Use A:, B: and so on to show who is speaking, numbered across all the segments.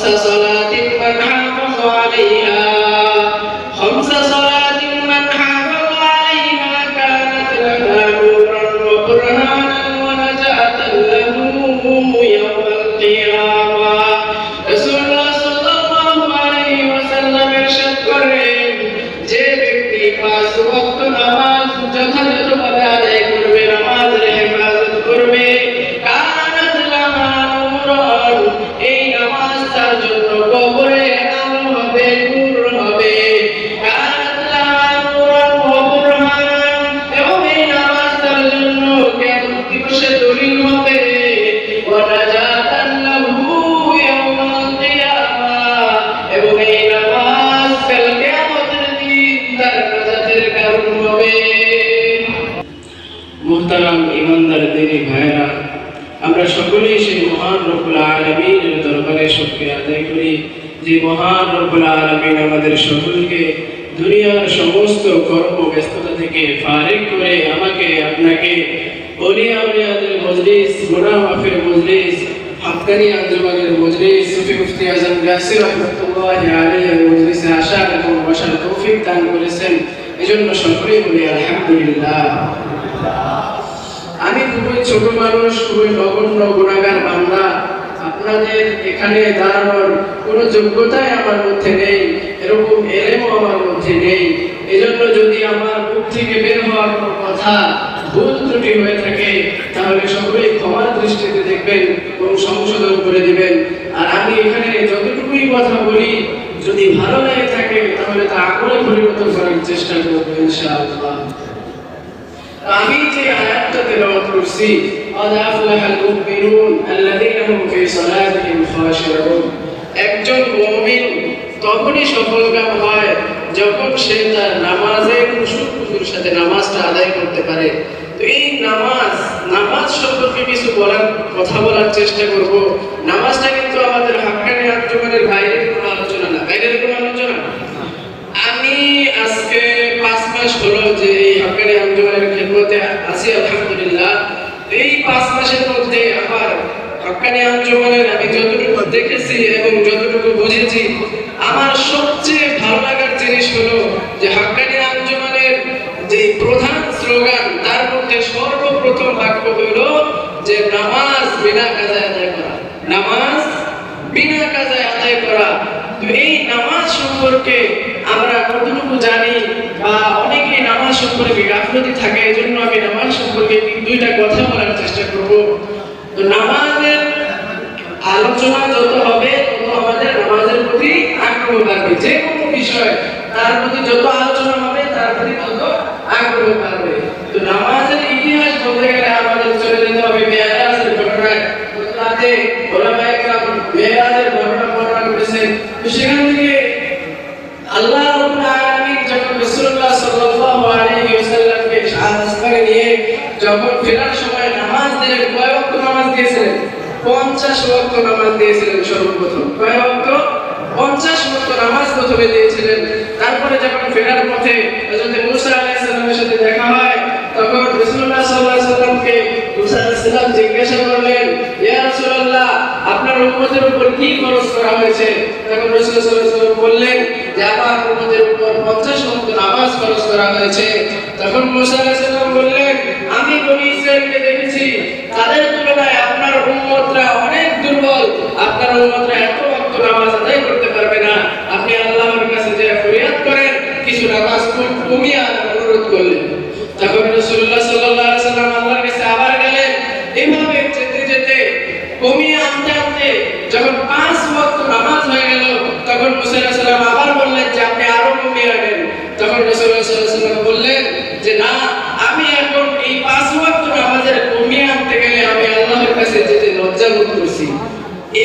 A: صلاة من حافظ عليها خمس صلاة من حافظ عليها كانت لها نورا وبرهانا ونجاة له يوم القيامة রাসূলুল্লাহ সাল্লাল্লাহু আলাইহি ওয়াসাল্লাম ইরশাদ করেন যে ব্যক্তি পাঁচ ওয়াক্ত নামাজ যথাযথভাবে আদায় করবে নামাজের হেফাজত করবে কানাত লাহা নূরান এই নামাজ তার জন্য কবরে আলো হবে নূর হবে কানাত লাহা নূরান ওয়া বুরহানান এবং এই নামাজ তার জন্য কিয়ামত দিবসে দলিল হবে ওয়া নাজাতান লাহু ইয়াওমাল কিয়ামা এবং এই নামাজ কাল কিয়ামতের দিন তার নাজাতের কারণ হবে। মুহতারাম ইমানদার দিনী ভাইরা, আমরা সকলেই সেই মহান রব্বুল আলামিনের দরবারে শুকরিয়া আদায় করি যে মহান রব্বুল আলামিন আমাদের সকলকে দুনিয়ার সমস্ত কর্ম ব্যস্ততা থেকে ফারিগ করে আমাকে আপনাকে ওলিয়া আউলিয়াদের মজলিস, গুনাহ মাফের মজলিস, হাক্কানি আঞ্জুমানের মজলিস, সুফি মুফতি আজম ইয়াসির রাহমাতুল্লাহি আলাইহির মজলিসে আসার এবং বসার তৌফিক দান করেছেন, এজন্য সকলেই বলি আলহামদুলিল্লাহ। আমি খুবই ছোট মানুষ, খুবই নগণ্য গুনাহগার বান্দা, আপনাদের এখানে দাঁড়ানোর কোনো যোগ্যতাই আমার মধ্যে নেই, এরকম এলেমও আমার মধ্যে নেই। এজন্য যদি আমার মুখ থেকে বের হওয়ার কোনো কথা ভুল ত্রুটি হয়ে থাকে তাহলে সকলেই ক্ষমার দৃষ্টিতে দেখবেন এবং সংশোধন করে দিবেন। আর আমি এখানে যতটুকুই কথা বলি যদি ভালো লাগে থাকে তাহলে তা আমলে পরিবর্তন করার চেষ্টা করবো ইনশাআল্লাহ। আমি যে আয়াতটা তেলাওয়াত করছি قد أفلح المؤمنون الذين هم في صلاتهم خاشعون, একজন মুমিন তখনই সফলকাম হয় যখন সে তার নামাজে খুশুর সাথে নামাজটা আদায় করতে পারে। তো এই নামাজ সম্পর্কে কিছু কথা বলার চেষ্টা করব। নামাজটা কিন্তু আমাদের হাক্কানি আঞ্জুমানের বাইরের কোনো আলোচনা না, বাইরের কোনো আলোচনা। আমি আজকে 5 মাস হলো যে এই হাক্কানি আঞ্জুমানের খেদমতে আছি আলহামদুলিল্লাহ। এই 5 মাসের মধ্যে আমার হাক্কানি আঞ্জুমানের আমি যতটুকু দেখেছি এবং যতটুকু বুঝেছি, আমার সবচেয়ে ভালো লাগার জিনিস হলো যে হাক্কানি আঞ্জুমানের যে প্রধান স্লোগান তার মধ্যে সর্বপ্রথম বাক্য হলো যে নামাজ বিনা কাজায় আদায় করা, নামাজ বিনা কাজায় আদায় করা। তো এই নামাজ সম্পর্কে আমরা কতটুকু জানি বা অনেকেই নামাজ সম্পর্কে গাফলতি থাকে, এজন্য আমি নামাজ সম্পর্কে দুইটা কথা বলার চেষ্টা করব। তো নামাজের আলোচনা যত হবে তত আমাদের নামাজের প্রতি আগ্রহ বাড়বে, যে কোনো বিষয় তার প্রতি যত আলোচনা হবে তার প্রতি তত আগ্রহ বাড়বে। তো নামাজের ইতিহাস বলতে গেলে আমাদের চলে যেতে হবে মেরাজের ঘটনায়। রাতে ওলামায়ে কেরাম মেরাজের ঘটনা বর্ণনা করেছেন। তো সেখান থেকে আল্লাহ রাব্বুল আলামিন যখন রাসূলুল্লাহ সাল্লাল্লাহু আলাইহি ওয়াসাল্লামকে আসমানে নিয়ে যখন ফেরার সময় নামাজ দিলেন, কয় ওয়াক্ত নামাজ দিয়েছিলেন? 50 ওয়াক্ত নামাজ দিয়েছিলেন সর্বপ্রথম। কয় ওয়াক্ত? 50 ওয়াক্ত নামাজ প্রথমে দিয়েছিলেন। তারপরে যখন ফেরার পথে হযরত মুসা আলাইহিস সালামের সাথে দেখা হয় তখন রাসূলুল্লাহ সাল্লাল্লাহু আলাইহি ওয়াসাল্লামকে মুসা আলাইহিস সালাম জিজ্ঞাসা করলেন, ইয়া রাসূলুল্লাহ, আপনার উম্মতের উপর কি খরচ করা হয়েছে? তখন রাসূলুল্লাহ সাল্লাল্লাহু আলাইহি ওয়াসাল্লাম বললেন যে আমার উম্মতের উপর 50 ওয়াক্ত নামাজ খরচ করা হয়েছে। তখন মুসা আলাইহিস সালাম বললেন, আমি বনি ইসরাঈলকে দেখেছি তাদের তুলনায় আপনার উম্মতরা অনেক দুর্বল, আপনার উম্মতরা এত ওয়াক্ত নামাজ আদায় করতে পারবে না, আপনি আল্লাহর কাছে যে ফরিয়াদ করেন কিছু নামাজ কমিয়ে আনার অনুরোধ করলেন। তখন রাসূলুল্লাহ সাল্লাল্লাহু আলাইহি ওয়াসাল্লাম আল্লাহর কাছে আবার গেলেন। এভাবে যেতে যেতে কমিয়ে আনতে আনতে যখন 5 ওয়াক্ত নামাজ হয়ে গেল তখন মুসা আলাইহিস সালাম আবার বললেন যে আপনি আরো কমিয়ে আনেন। তখন রাসূলুল্লাহ সাল্লাল্লাহু আলাইহি ওয়াসাল্লাম বললেন যে না, আমি এখন এই 5 ওয়াক্ত নামাজের কমিয়ে আনতে গেলে আমি আল্লাহর কাছে যেতে লজ্জা বোধ করছি।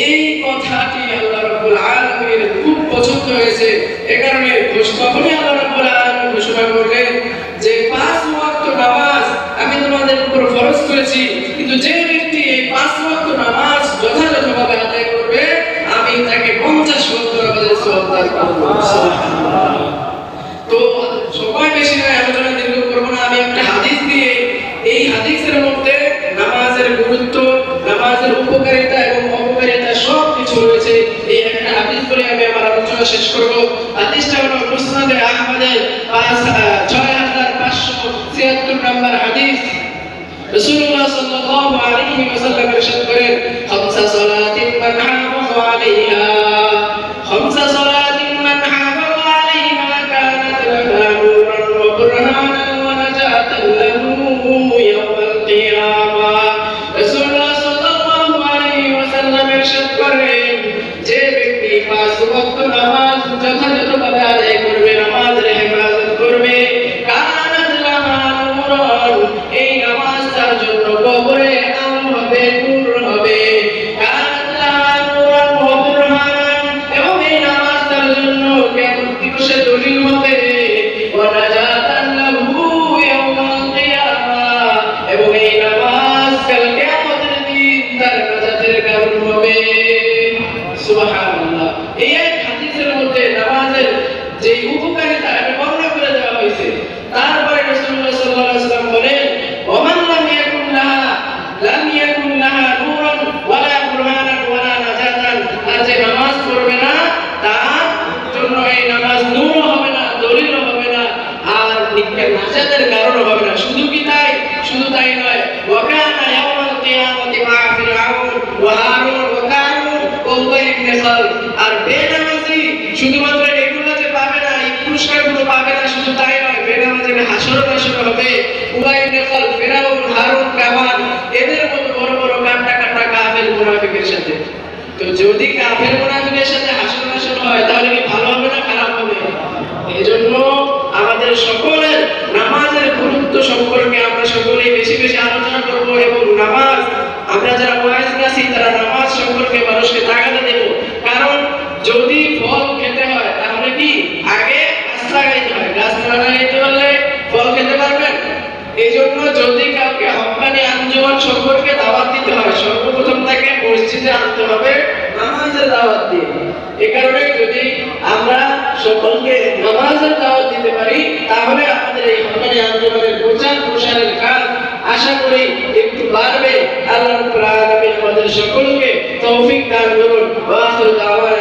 A: এই কথাটি আল্লাহ রাব্বুল আলামিনের খুব পছন্দ হয়েছে। এই কারণে তখনই আল্লাহ রাব্বুল আলামিন ঘোষণা করলেন যে 5 ওয়াক্ত নামাজ আমি তোমাদের উপর ফরজ করেছি, কিন্তু যে ব্যক্তি এই 5 ওয়াক্ত নামাজ যথাযথভাবে আদায় করবে আমি তাকে 50 ওয়াক্ত নামাজের সওয়াব দান করব। সুবহানাল্লাহ। তো সময় বেশি নয়, আলোচনা দীর্ঘ করব না। আমি একটা হাদিস দিয়ে এই হাদিসের মধ্যে নামাজের গুরুত্ব, নামাজের উপকারিতা এবং অপকারিতা সব কিছু রয়েছে। এই একটা হাদিস বলে আমি আমার আলোচনা শেষ করব। হাদিসটা হলো মুসনাদে আহমদের 6576 নম্বর হাদিস। রাসূলুল্লাহ সাল্লাল্লাহু আলাইহি ওয়াসাল্লাম ইরশাদ করেন, খামসা সালাতিন মান হাফাযা আলাইহা, খামসা সালাতিন মান হাফাযা আলাইহা কানাত লাহু নূরান ওয়া বুরহানান ওয়া নাজাতান লাহু ইয়াওমাল কিয়ামাহ। রাসূলুল্লাহ সাল্লাল্লাহু আলাইহি ওয়াসাল্লাম ইরশাদ করেন, যে ব্যক্তি পাঁচ ওয়াক্ত নামাজ যথাযথভাবে আদায় করবে, নামাজের হেফাজত করবে, কানাত লাহু নূরান, এই নামাজ তার জন্য কবরে আলো হবে, নূর হবে। কানাত লাহু নূরান ওয়া বুরহানান, এবং এই নামাজ তার জন্য কিয়ামত দিবসে দলিল হবে। ওয়া নাজাতান লাহু ইয়াওমাল কিয়ামাহ, এবং এই নামাজ কাল কিয়ামতের দিন তার নাজাতের কারণ হবে। সুবহানাল্লাহ। এই এক হাদিসের মধ্যে নামাজের যে উপকারিতা এটা বর্ণনা করে দেওয়া হয়েছে। তারপরে রাসূলুল্লাহ সাল্লাল্লাহু আলাইহি ওয়াসাল্লাম বলেন, ওমান লাম ইয়াকুন লাহা নূরান ওয়ালা বুরহানান ওয়ালা নাজাতান, আর যে নামাজ পড়বে না তার জন্য এই নামাজ নূর হবে না, দলিল হবে না, আর নাজাতের কারণ হবে না। শুধু কি তাই? শুধু তাই নয়, ওয়া কানা ইয়াওমাল কিয়ামাতি মা ফিরআউন ওয়া হারুন ওয়া কারুন ওয়া উবাই ইবনে খালদ, আর বেনামাজি শুধুমাত্র এগুলো যে পাবে না, এই পুরস্কারগুলো পাবে না, শুধু তাই নয়, বেনামাজি হাসর নাসর হবে। উবাই ইবনে খালদ, ফিরআউন, হারুন, কামান, এদের মতো বড় বড় কাটা কাটা কাফের মুনাফিকের সাথে। তো যদি কাফের মুনাফিকের সাথে হাসর নাসর হয় তাহলে কি ভালো হবে না খারাপ হবে? এজন্য আমাদের সকলের নামাজের গুরুত্ব সম্পর্কে আমরা সকলেই বেশি বেশি আলোচনা করব, এবং নামাজ আমরা যারা মুয়াজ্জিন আছি তারা নামাজ সম্পর্কে মানুষকে তাগাদা দেব। কারণ যদি ফল খেতে হয় তাহলে কি আগে গাছ লাগাইতে হয়, গাছ না লাগাইতে পারলে ফল খেতে পারবেন? এই জন্য যদি কাউকে হক্কানি আঞ্জুমান সম্পর্কে দাওয়াত দিতে হয়, সর্বপ্রথম তাকে মসজিদে আনতে হবে নামাজের দাওয়াত দিয়ে। এই কারণে যদি আমরা সকলকে নামাজের দাওয়াত দিতে পারি তাহলে আমাদের এই হক্কানি আঞ্জুমানের প্রচার প্রসারের কাজ আশা করি একটু বাড়বে। আল্লাহ রাব্বুল আলামিন আমাদের সকলকে তৌফিক দান করুন। ওয়া আখিরু দাওয়ানা